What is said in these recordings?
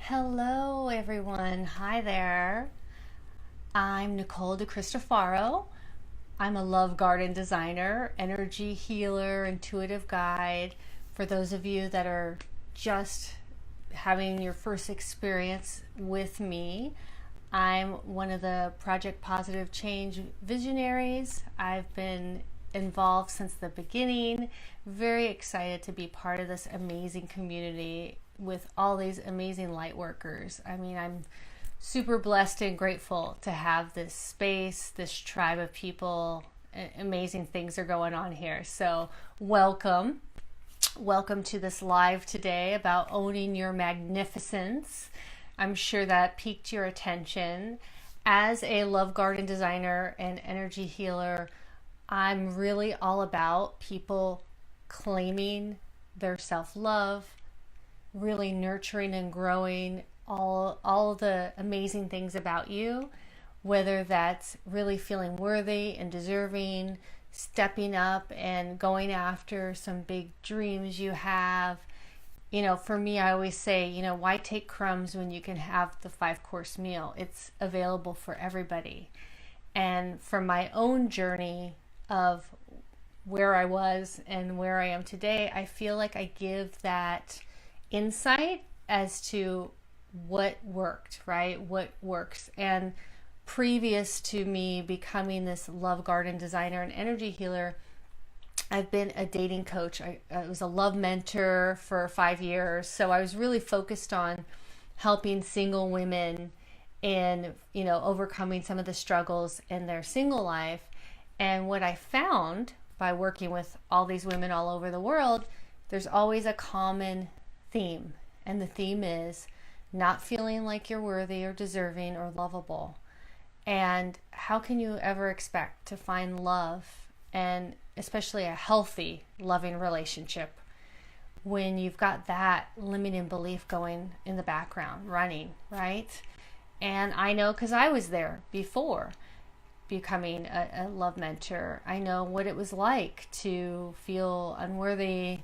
Hello, everyone. Hi there. I'm Nicole dicristofaro. I'm a love garden designer, energy healer, intuitive guide. For those of you that are just having your first experience with me, I'm one of the Project Positive Change visionaries. I've been involved since the beginning. Very excited to be part of this amazing community with all these amazing light workers. I'm super blessed and grateful to have this space, this tribe of people. Amazing things are going on here. So, welcome. Welcome to this live today about owning your magnificence. I'm sure that piqued your attention. As a love garden designer and energy healer, I'm really all about people claiming their self-love, really nurturing and growing all the amazing things about you, whether that's really feeling worthy and deserving, stepping up and going after some big dreams you have. For me, I always say, why take crumbs when you can have the 5-course meal? It's available for everybody. And from my own journey of where I was and where I am today, I feel like I give that insight as to what worked, right? What works. And previous to me becoming this love garden designer and energy healer, I've been a dating coach. I was a love mentor for 5 years. So I was really focused on helping single women in, overcoming some of the struggles in their single life. And what I found by working with all these women all over the world, there's always a common theme. And the theme is not feeling like you're worthy or deserving or lovable. And how can you ever expect to find love, and especially a healthy, loving relationship, when you've got that limiting belief going in the background, running, right? And I know, because I was there before becoming a love mentor. I know what it was like to feel unworthy,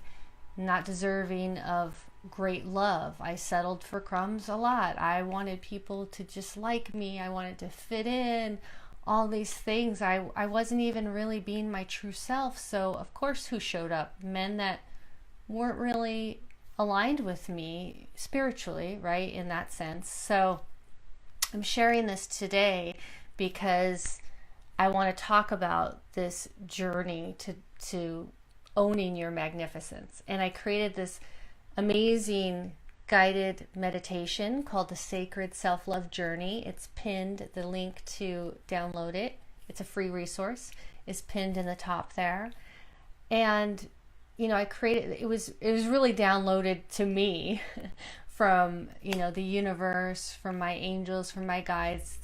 not deserving of great love. I settled for crumbs a lot. I wanted people to just like me. I wanted to fit in, all these things. I wasn't even really being my true self. So of course, who showed up? Men that weren't really aligned with me spiritually, right? In that sense. So I'm sharing this today because I want to talk about this journey to owning your magnificence. And I created this amazing guided meditation called the Sacred Self-Love Journey. It's pinned, the link to download it. It's a free resource. It's pinned in the top there. And I created, it was really downloaded to me from, the universe, from my angels, from my guides,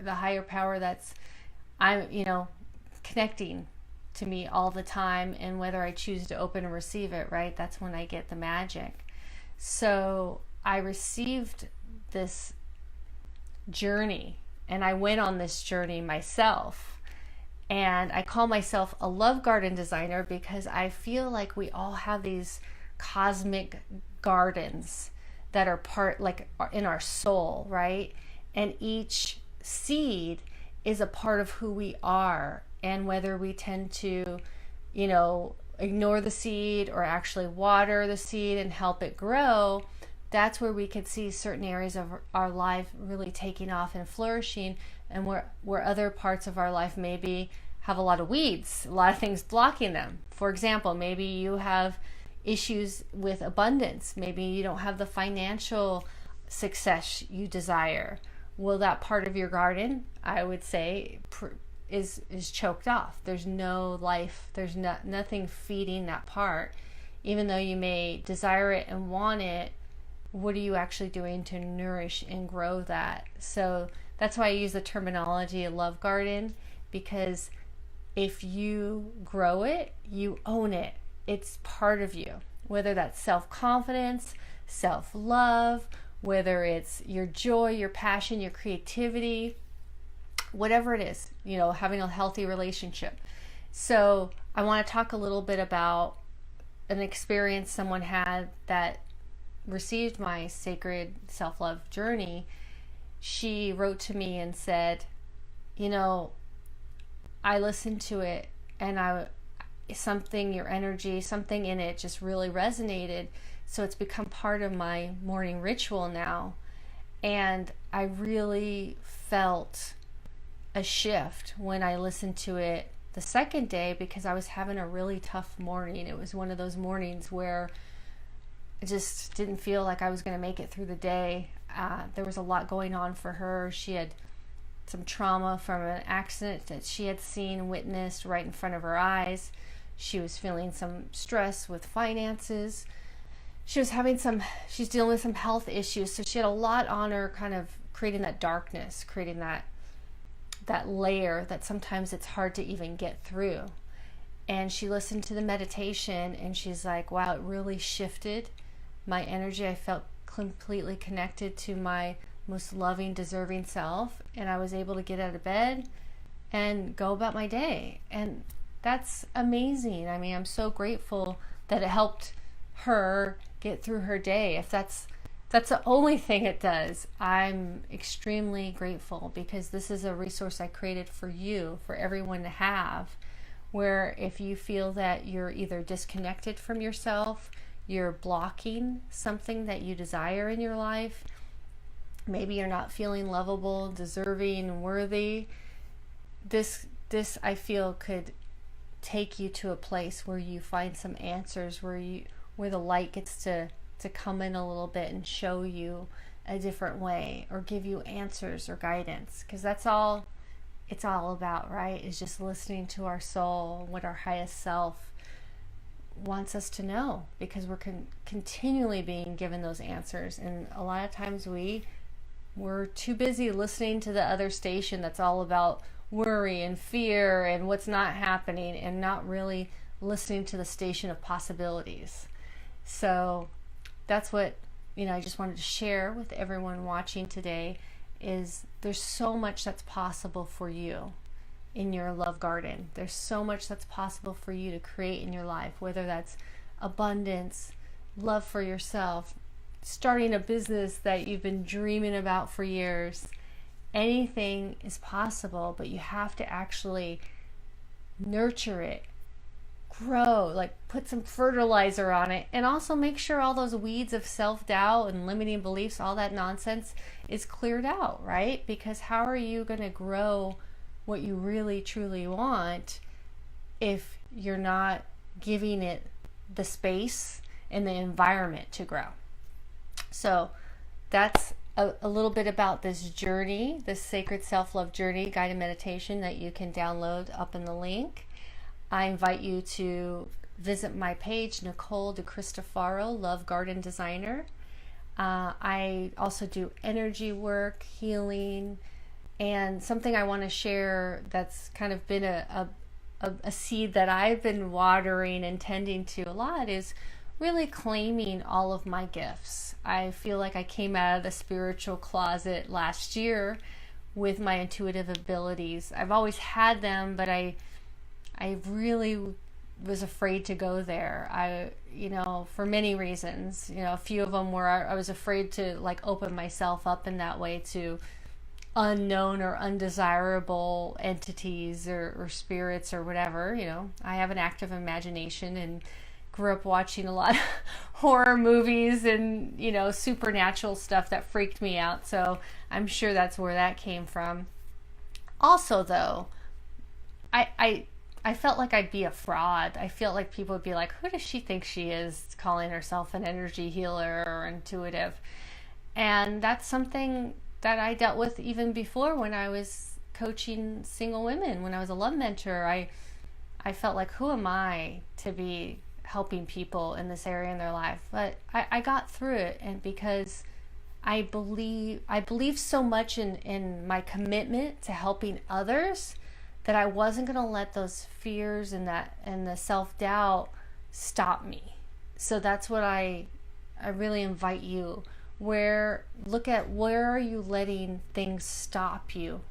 the higher power I'm connecting to me all the time, and whether I choose to open and receive it, right? That's when I get the magic. So I received this journey, and I went on this journey myself. And I call myself a love garden designer because I feel like we all have these cosmic gardens that are part, like, in our soul, right? And each seed is a part of who we are. And whether we tend to, ignore the seed or actually water the seed and help it grow, that's where we can see certain areas of our life really taking off and flourishing, and where other parts of our life maybe have a lot of weeds, a lot of things blocking them. For example, maybe you have issues with abundance. Maybe you don't have the financial success you desire. Well, that part of your garden, I would say, is choked off. There's no life. There's nothing feeding that part. Even though you may desire it and want it, what are you actually doing to nourish and grow that? So that's why I use the terminology of love garden, because if you grow it, you own it. It's part of you. Whether that's self-confidence, self-love, whether it's your joy, your passion, your creativity, whatever it is, having a healthy relationship. So I want to talk a little bit about an experience someone had that received my sacred self-love journey, she wrote to me and said, you know, I listened to it and your energy, something in it just really resonated. So it's become part of my morning ritual now. And I really felt a shift when I listened to it the second day, because I was having a really tough morning. It was one of those mornings where I just didn't feel like I was going to make it through the day. There was a lot going on for her. She had some trauma from an accident that she had seen and witnessed right in front of her eyes. She was feeling some stress with finances. She's dealing with some health issues. So she had a lot on her, kind of creating that darkness, creating that layer that sometimes it's hard to even get through. And she listened to the meditation and she's like, wow, it really shifted my energy. I felt completely connected to my most loving, deserving self, and I was able to get out of bed and go about my day. And that's amazing. I mean, I'm so grateful that it helped her get through her day. If that's the only thing it does, I'm extremely grateful, because this is a resource I created for you, for everyone to have, where if you feel that you're either disconnected from yourself, you're blocking something that you desire in your life, maybe you're not feeling lovable, deserving, worthy, this I feel could take you to a place where you find some answers, where the light gets to come in a little bit and show you a different way, or give you answers or guidance, because that's all it's all about, right? Is just listening to our soul, what our highest self wants us to know, because we're continually being given those answers. And a lot of times we're too busy listening to the other station that's all about worry and fear and what's not happening, and not really listening to the station of possibilities. So that's what, I just wanted to share with everyone watching today, is there's so much that's possible for you in your love garden. There's so much that's possible for you to create in your life, whether that's abundance, love for yourself, starting a business that you've been dreaming about for years. Anything is possible, but you have to actually nurture it, grow, like put some fertilizer on it, and also make sure all those weeds of self-doubt and limiting beliefs, all that nonsense is cleared out, right? Because how are you going to grow what you really truly want if you're not giving it the space and the environment to grow? So that's a little bit about this journey, this sacred self-love journey guided meditation that you can download up in the link. I invite you to visit my page, Nicole dicristofaro, Love Garden Designer. I also do energy work, healing, and something I want to share that's kind of been a seed that I've been watering and tending to a lot is really claiming all of my gifts. I feel like I came out of the spiritual closet last year with my intuitive abilities. I've always had them, but I really was afraid to go there. For many reasons, a few of them were I was afraid to like open myself up in that way to unknown or undesirable entities or spirits or whatever. I have an active imagination and grew up watching a lot of horror movies and, supernatural stuff that freaked me out. So I'm sure that's where that came from. Also, though, I felt like I'd be a fraud. I felt like people would be like, who does she think she is, calling herself an energy healer or intuitive? And that's something that I dealt with even before when I was coaching single women. When I was a love mentor, I felt like, who am I to be helping people in this area in their life? But I got through it, and because I believe so much in my commitment to helping others, that I wasn't going to let those fears and the self-doubt stop me. So that's what I really invite you, look at where are you letting things stop you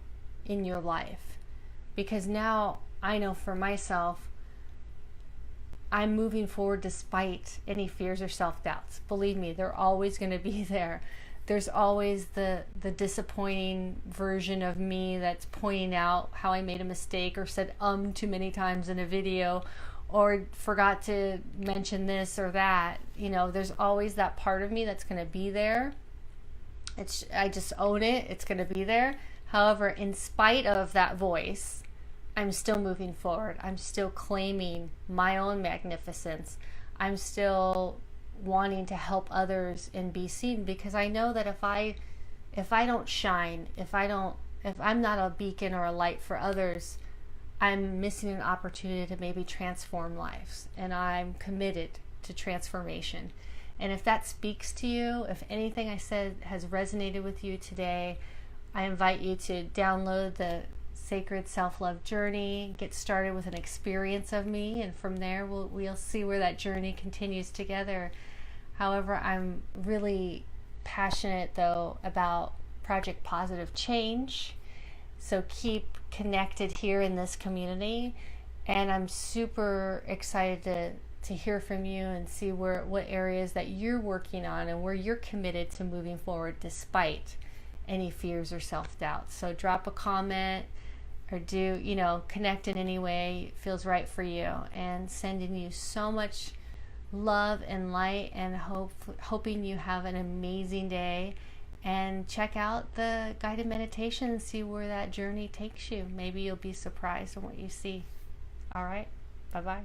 in your life? Because now I know for myself, I'm moving forward despite any fears or self-doubts. Believe me, they're always going to be there. There's always the disappointing version of me that's pointing out how I made a mistake or said too many times in a video or forgot to mention this or that. You know, there's always that part of me that's going to be there. I just own it. It's going to be there. However, in spite of that voice, I'm still moving forward. I'm still claiming my own magnificence. I'm still wanting to help others and be seen, because I know that if I don't shine, if I'm not a beacon or a light for others, I'm missing an opportunity to maybe transform lives. And I'm committed to transformation. And if that speaks to you, if anything I said has resonated with you today, I invite you to download the Sacred Self-Love Journey, get started with an experience of me, and from there we'll see where that journey continues together. However, I'm really passionate though about Project Positive Change, so keep connected here in this community, and I'm super excited to hear from you and see what areas that you're working on and where you're committed to moving forward despite any fears or self-doubt. So drop a comment or connect in any way feels right for you, and sending you so much love and light, and hoping you have an amazing day. And check out the guided meditation and see where that journey takes you. Maybe you'll be surprised in what you see. All right, bye-bye.